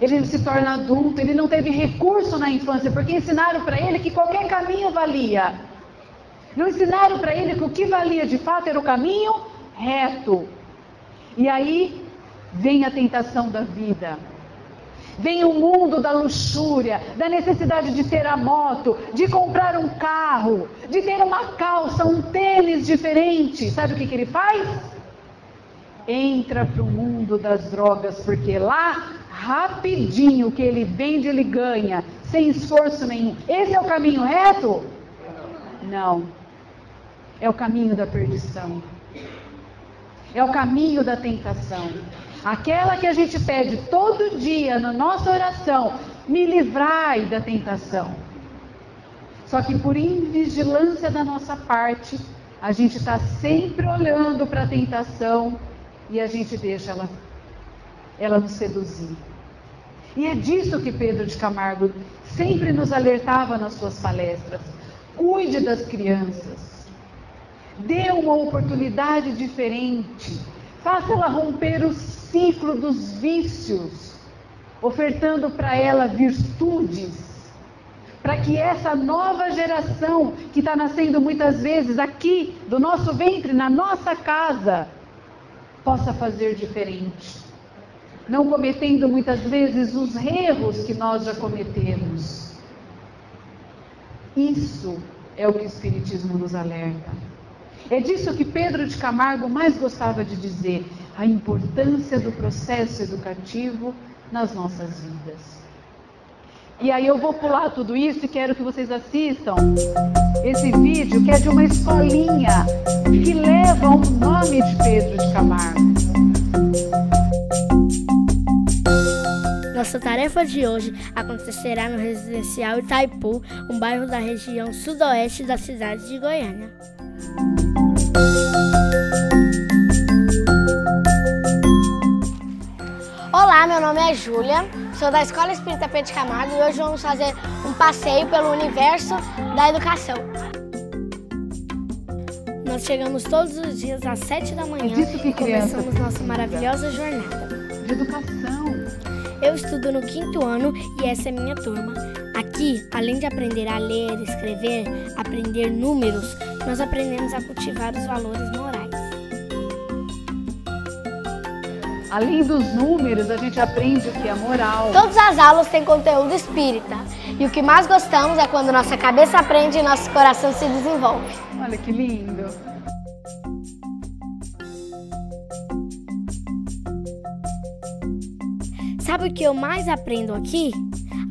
Ele se torna adulto, ele não teve recurso na infância, porque ensinaram para ele que qualquer caminho valia. Não ensinaram para ele que o que valia de fato era o caminho reto. E aí vem a tentação da vida. Vem o mundo da luxúria, da necessidade de ter a moto, de comprar um carro, de ter uma calça, um tênis diferente. Sabe o que ele faz? Entra para o mundo das drogas, porque lá, rapidinho, o que ele vende, ele ganha, sem esforço nenhum. Esse é o caminho reto? Não. É o caminho da perdição. É o caminho da tentação. Aquela que a gente pede todo dia na nossa oração, me livrai da tentação. Só que por invigilância da nossa parte, a gente está sempre olhando para a tentação e a gente deixa ela nos seduzir. E é disso que Pedro de Camargo sempre nos alertava nas suas palestras. Cuide das crianças. Dê uma oportunidade diferente. Faça ela romper o ciclo dos vícios, ofertando para ela virtudes, para que essa nova geração que está nascendo muitas vezes aqui do nosso ventre, na nossa casa, possa fazer diferente, não cometendo muitas vezes os erros que nós já cometemos. Isso é o que o Espiritismo nos alerta. É disso que Pedro de Camargo mais gostava de dizer, a importância do processo educativo nas nossas vidas. E aí eu vou pular tudo isso e quero que vocês assistam esse vídeo que é de uma escolinha que leva o nome de Pedro de Camargo. Nossa tarefa de hoje acontecerá no residencial Itaipu, um bairro da região sudoeste da cidade de Goiânia. Olá, meu nome é Júlia, sou da Escola Espírita Pedro de Camargo e hoje vamos fazer um passeio pelo universo da educação. Nós chegamos todos os dias às 7 da manhã e começamos nossa maravilhosa jornada de educação. Eu estudo no 5º ano e essa é minha turma. Aqui, além de aprender a ler, escrever, aprender números, nós aprendemos a cultivar os valores morais. Além dos números, a gente aprende o que é moral. Todas as aulas têm conteúdo espírita. E o que mais gostamos é quando nossa cabeça aprende e nosso coração se desenvolve. Olha que lindo! Sabe o que eu mais aprendo aqui?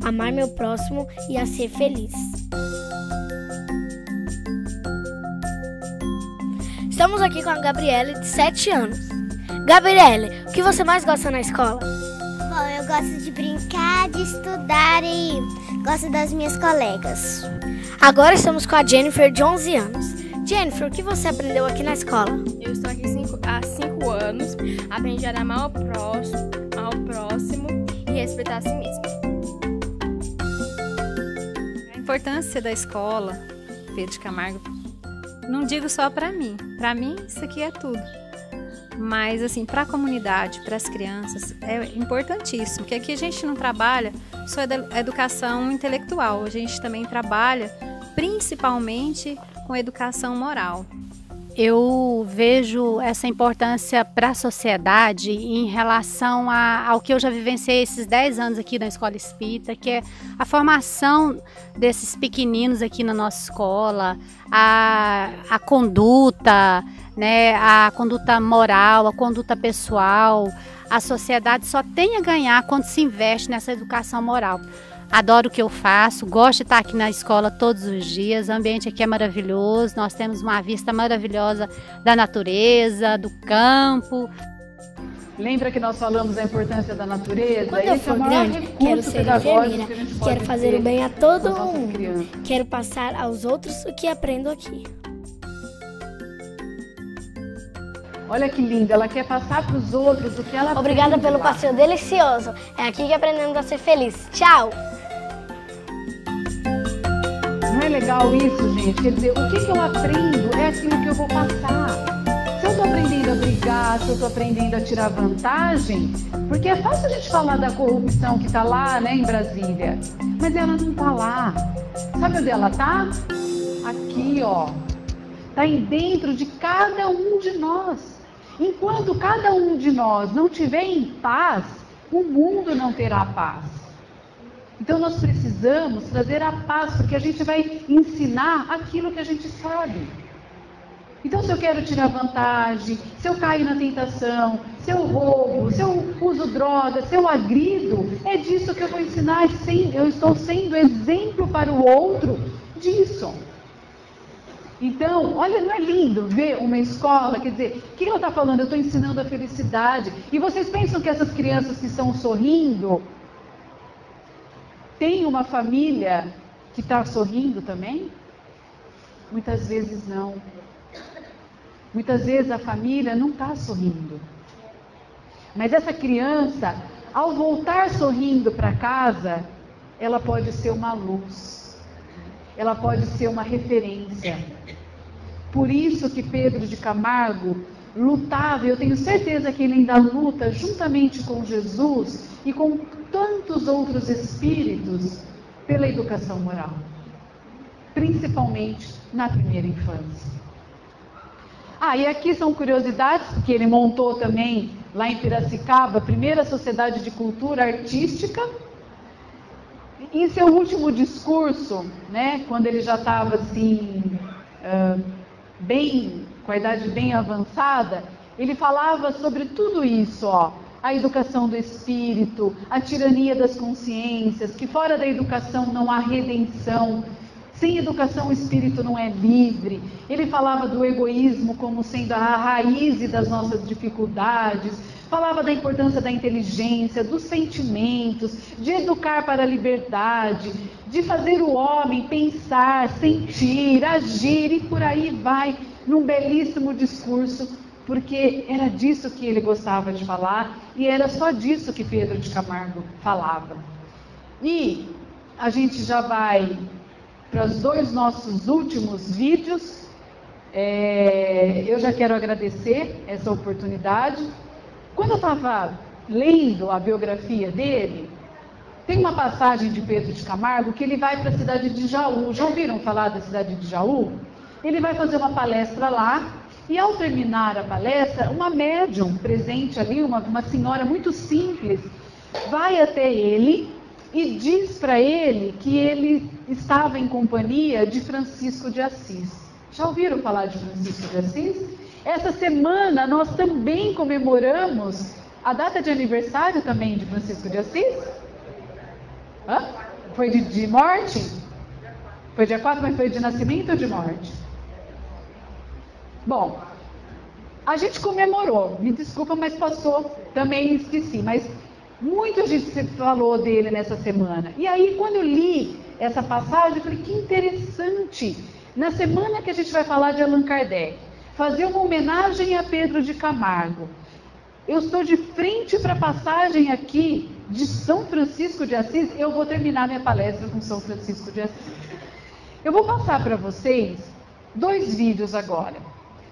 Amar meu próximo e a ser feliz. Estamos aqui com a Gabriele, de 7 anos. Gabriele, o que você mais gosta na escola? Bom, eu gosto de brincar, de estudar e gosto das minhas colegas. Agora estamos com a Jennifer, de 11 anos. Jennifer, o que você aprendeu aqui na escola? Eu estou aqui há 5 anos, aprendi a amar ao próximo e respeitar a si mesmo. A importância da escola, Pedro de Camargo, não digo só para mim isso aqui é tudo. Mas, assim, para a comunidade, para as crianças, é importantíssimo, porque aqui a gente não trabalha só a educação intelectual, a gente também trabalha principalmente com educação moral. Eu vejo essa importância para a sociedade em relação ao que eu já vivenciei esses 10 anos aqui na Escola Espírita, que é a formação desses pequeninos aqui na nossa escola, a conduta, né, a conduta moral, a conduta pessoal. A sociedade só tem a ganhar quando se investe nessa educação moral. Adoro o que eu faço, gosto de estar aqui na escola todos os dias, o ambiente aqui é maravilhoso, nós temos uma vista maravilhosa da natureza, do campo. Lembra que nós falamos da importância da natureza? Quando eu for grande, quero ser enfermeira, quero fazer o bem a todo mundo, quero passar aos outros o que aprendo aqui. Olha que linda, ela quer passar para os outros o que ela aprende. Obrigada pelo passeio delicioso, é aqui que aprendemos a ser feliz. Tchau! Não é legal isso, gente? Quer dizer, o que eu aprendo é aquilo que eu vou passar. Se eu estou aprendendo a brigar, se eu estou aprendendo a tirar vantagem, porque é fácil a gente falar da corrupção que está lá, né, em Brasília, mas ela não está lá. Sabe onde ela está? Aqui, ó. Está dentro de cada um de nós. Enquanto cada um de nós não estiver em paz, o mundo não terá paz. Então nós precisamos trazer a paz, porque a gente vai ensinar aquilo que a gente sabe. Então se eu quero tirar vantagem, se eu caio na tentação, se eu roubo, se eu uso droga, se eu agrido, é disso que eu vou ensinar. Eu estou sendo exemplo para o outro disso. Então, olha, não é lindo ver uma escola, quer dizer, o que ela está falando? Eu estou ensinando a felicidade. E vocês pensam que essas crianças que estão sorrindo, tem uma família que está sorrindo também? Muitas vezes não. Muitas vezes a família não está sorrindo. Mas essa criança, ao voltar sorrindo para casa, ela pode ser uma luz. Ela pode ser uma referência. Por isso que Pedro de Camargo lutava, eu tenho certeza que ele ainda luta juntamente com Jesus e com tantos outros espíritos pela educação moral, principalmente na primeira infância. E aqui são curiosidades, porque ele montou também, lá em Piracicaba, a primeira sociedade de cultura artística. Em seu último discurso, né, quando ele já estava assim, com a idade bem avançada, ele falava sobre tudo isso, ó. a educação do espírito, a tirania das consciências, que fora da educação não há redenção. Sem educação o espírito não é livre. Ele falava do egoísmo como sendo a raiz das nossas dificuldades. Falava da importância da inteligência, dos sentimentos, de educar para a liberdade, de fazer o homem pensar, sentir, agir e por aí vai, num belíssimo discurso, porque era disso que ele gostava de falar e era só disso que Pedro de Camargo falava. E a gente já vai para os 2 nossos últimos vídeos. Eu já quero agradecer essa oportunidade. Quando eu estava lendo a biografia dele, tem uma passagem de Pedro de Camargo que ele vai para a cidade de Jaú. Já ouviram falar da cidade de Jaú? Ele vai fazer uma palestra lá e ao terminar a palestra, uma médium presente ali, uma senhora muito simples, vai até ele e diz para ele que ele estava em companhia de Francisco de Assis. Já ouviram falar de Francisco de Assis? Essa semana nós também comemoramos a data de aniversário também de Francisco de Assis. Foi de morte? Foi dia 4, mas foi de nascimento ou de morte? Bom, a gente comemorou, me desculpa, mas passou, também esqueci, mas muita gente falou dele nessa semana. E aí, quando eu li essa passagem, eu falei, que interessante. Na semana que a gente vai falar de Allan Kardec, fazer uma homenagem a Pedro de Camargo. Eu estou de frente para a passagem aqui de São Francisco de Assis. Eu vou terminar minha palestra com São Francisco de Assis. Eu vou passar para vocês 2 vídeos agora.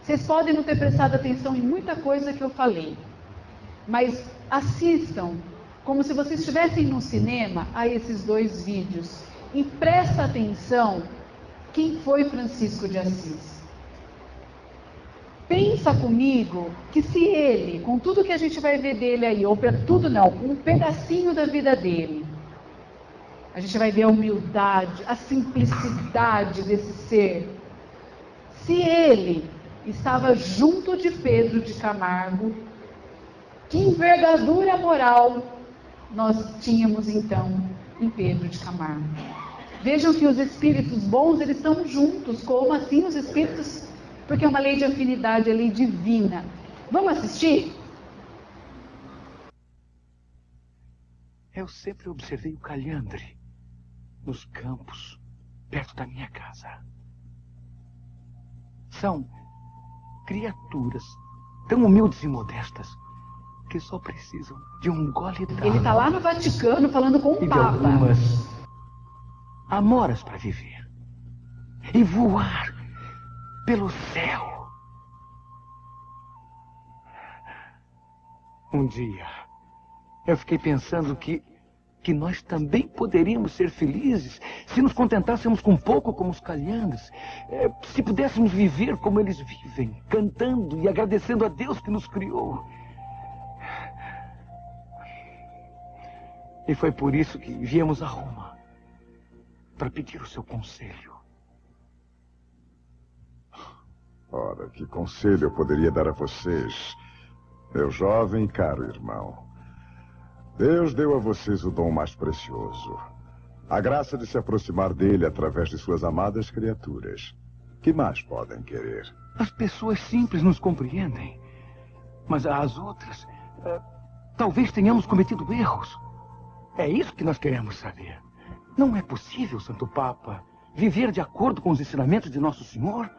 Vocês podem não ter prestado atenção em muita coisa que eu falei, mas assistam como se vocês estivessem no cinema a esses 2 vídeos e presta atenção quem foi Francisco de Assis. Pensa comigo que se ele, com tudo que a gente vai ver dele aí, ou tudo não, um pedacinho da vida dele, a gente vai ver a humildade, a simplicidade desse ser. Se ele estava junto de Pedro de Camargo, que envergadura moral nós tínhamos então em Pedro de Camargo. Vejam que os espíritos bons, eles estão juntos. Como assim os espíritos? Porque é uma lei de afinidade, é lei divina. Vamos assistir? Eu sempre observei o calhandre nos campos, perto da minha casa. São criaturas tão humildes e modestas que só precisam de um gole d'água. Ele está lá no Vaticano falando com o Papa. E de algumas amoras para viver e voar pelo céu. Um dia eu fiquei pensando que nós também poderíamos ser felizes se nos contentássemos com pouco como os calhandres, se pudéssemos viver como eles vivem, cantando e agradecendo a Deus que nos criou. E foi por isso que viemos a Roma, para pedir o seu conselho. Ora, que conselho eu poderia dar a vocês, meu jovem e caro irmão? Deus deu a vocês o dom mais precioso, a graça de se aproximar dele através de suas amadas criaturas. Que mais podem querer? As pessoas simples nos compreendem, mas as outras, talvez tenhamos cometido erros. É isso que nós queremos saber. Não é possível, Santo Papa, viver de acordo com os ensinamentos de Nosso Senhor?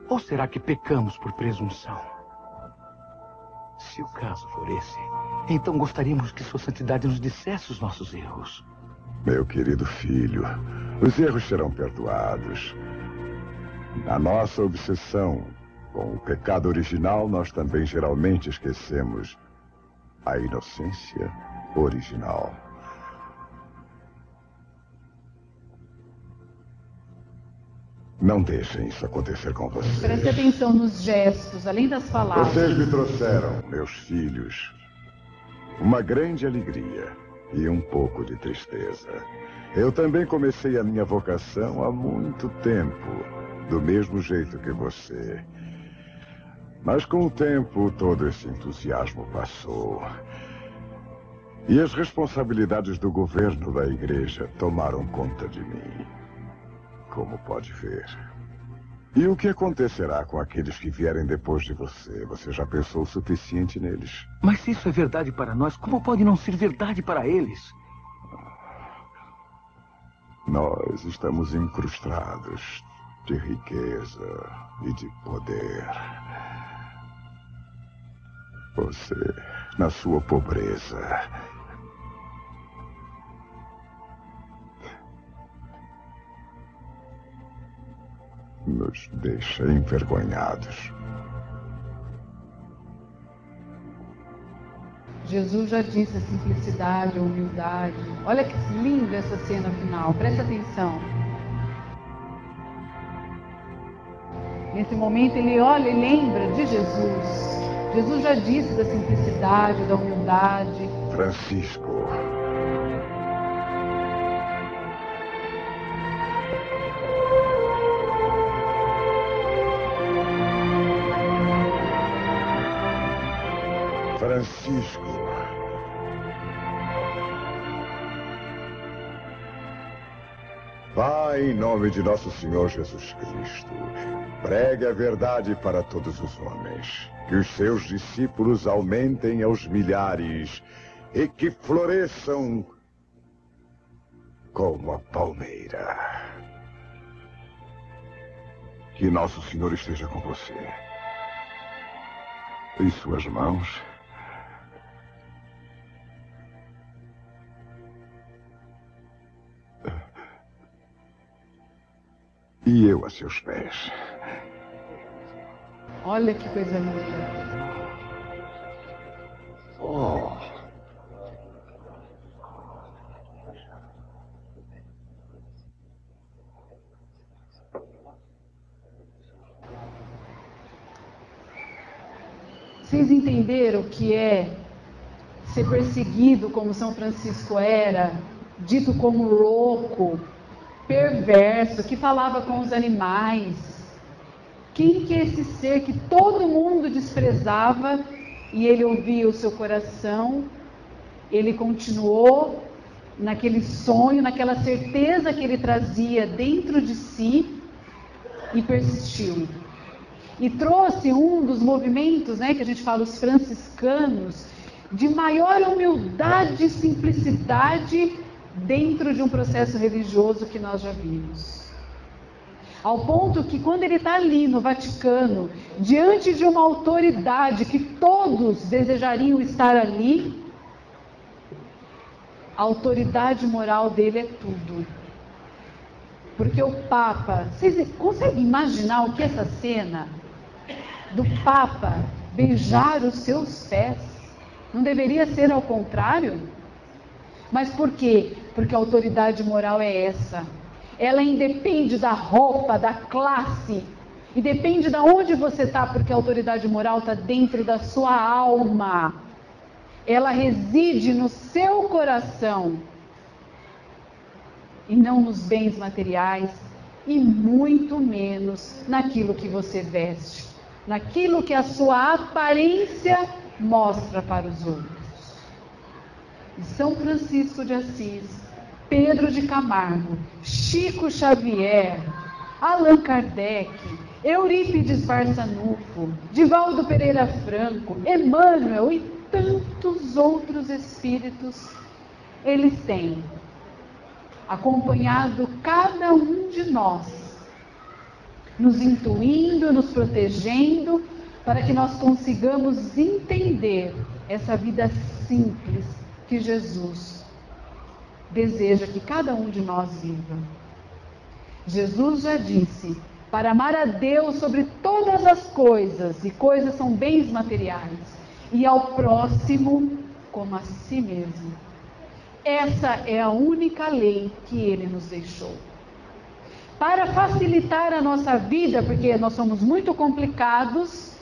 Ou será que pecamos por presunção? Se o caso for esse, então gostaríamos que Sua Santidade nos dissesse os nossos erros. Meu querido filho, os erros serão perdoados. Na nossa obsessão com o pecado original, nós também geralmente esquecemos a inocência original. Não deixem isso acontecer com vocês. Preste atenção nos gestos, além das palavras. Vocês me trouxeram, meus filhos, uma grande alegria e um pouco de tristeza. Eu também comecei a minha vocação há muito tempo, do mesmo jeito que você. Mas com o tempo, todo esse entusiasmo passou. E as responsabilidades do governo da igreja tomaram conta de mim. Como pode ver. E o que acontecerá com aqueles que vierem depois de você? Você já pensou o suficiente neles? Mas se isso é verdade para nós, como pode não ser verdade para eles? Nós estamos incrustados de riqueza e de poder. Você, na sua pobreza, nos deixa envergonhados. Jesus já disse a simplicidade, a humildade. Olha que linda essa cena final, presta atenção. Nesse momento ele olha e lembra de Jesus. Jesus já disse da simplicidade, da humildade. Francisco. Francisco. Pai, em nome de nosso Senhor Jesus Cristo, pregue a verdade para todos os homens. Que os seus discípulos aumentem aos milhares e que floresçam como a palmeira. Que nosso Senhor esteja com você. Em suas mãos. E eu a seus pés. Olha que coisa linda. Oh. Vocês entenderam o que é ser perseguido como São Francisco era, dito como louco, perverso, que falava com os animais? Quem que é esse ser que todo mundo desprezava e ele ouvia o seu coração? Ele continuou naquele sonho, naquela certeza que ele trazia dentro de si e persistiu. E trouxe um dos movimentos, que a gente fala, os franciscanos, de maior humildade e simplicidade dentro de um processo religioso que nós já vimos. Ao ponto que quando ele está ali no Vaticano, diante de uma autoridade que todos desejariam estar ali, a autoridade moral dele é tudo. Porque o Papa, vocês conseguem imaginar o que é essa cena? Do Papa beijar os seus pés. Não deveria ser ao contrário? Mas por quê? Porque a autoridade moral é essa. Ela independe da roupa, da classe, e depende de onde você está, porque a autoridade moral está dentro da sua alma. Ela reside no seu coração, e não nos bens materiais, e muito menos naquilo que você veste, naquilo que a sua aparência mostra para os outros. E São Francisco de Assis, Pedro de Camargo, Chico Xavier, Allan Kardec, Eurípides Barçanufo, Divaldo Pereira Franco, Emmanuel e tantos outros espíritos, eles têm acompanhado cada um de nós, nos intuindo, nos protegendo, para que nós consigamos entender essa vida simples que Jesus deseja que cada um de nós viva. Jesus já disse, para amar a Deus sobre todas as coisas, e coisas são bens materiais, e ao próximo como a si mesmo. Essa é a única lei que ele nos deixou. Para facilitar a nossa vida, porque nós somos muito complicados,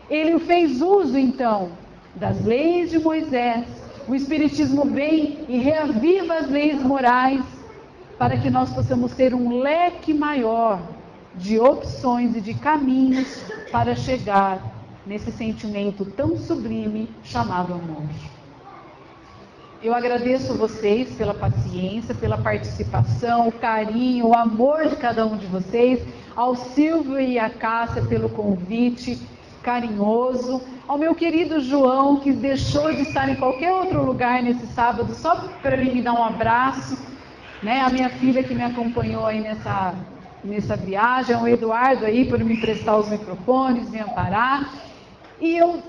ele fez uso então das leis de Moisés. O Espiritismo vem e reaviva as leis morais para que nós possamos ter um leque maior de opções e de caminhos para chegar nesse sentimento tão sublime chamado amor. Eu agradeço vocês pela paciência, pela participação, o carinho, o amor de cada um de vocês, ao Silvio e à Cássia pelo convite carinhoso, ao meu querido João, que deixou de estar em qualquer outro lugar nesse sábado só para vir me dar um abraço, né? A minha filha que me acompanhou aí nessa viagem, o Eduardo aí por me emprestar os microfones, me amparar. E eu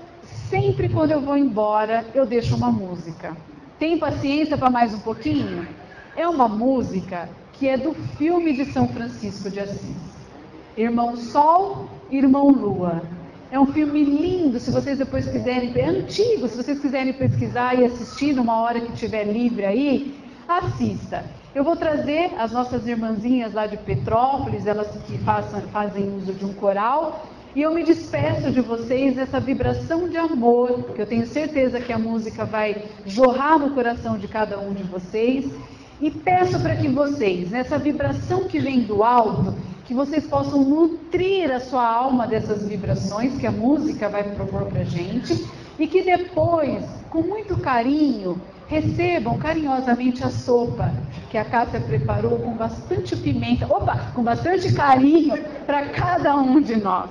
sempre, quando eu vou embora, eu deixo uma música. Tem paciência para mais um pouquinho? É uma música que é do filme de São Francisco de Assis. Irmão Sol, Irmão Lua. É um filme lindo, se vocês depois quiserem, é antigo, se vocês quiserem pesquisar e assistir numa hora que estiver livre aí, assista. Eu vou trazer as nossas irmãzinhas lá de Petrópolis, elas que fazem uso de um coral, e eu me despeço de vocês essa vibração de amor, que eu tenho certeza que a música vai jorrar no coração de cada um de vocês, e peço para que vocês, nessa vibração que vem do alto, que vocês possam nutrir a sua alma dessas vibrações que a música vai propor para a gente, e que depois, com muito carinho, recebam carinhosamente a sopa que a Cássia preparou com bastante pimenta, com bastante carinho para cada um de nós.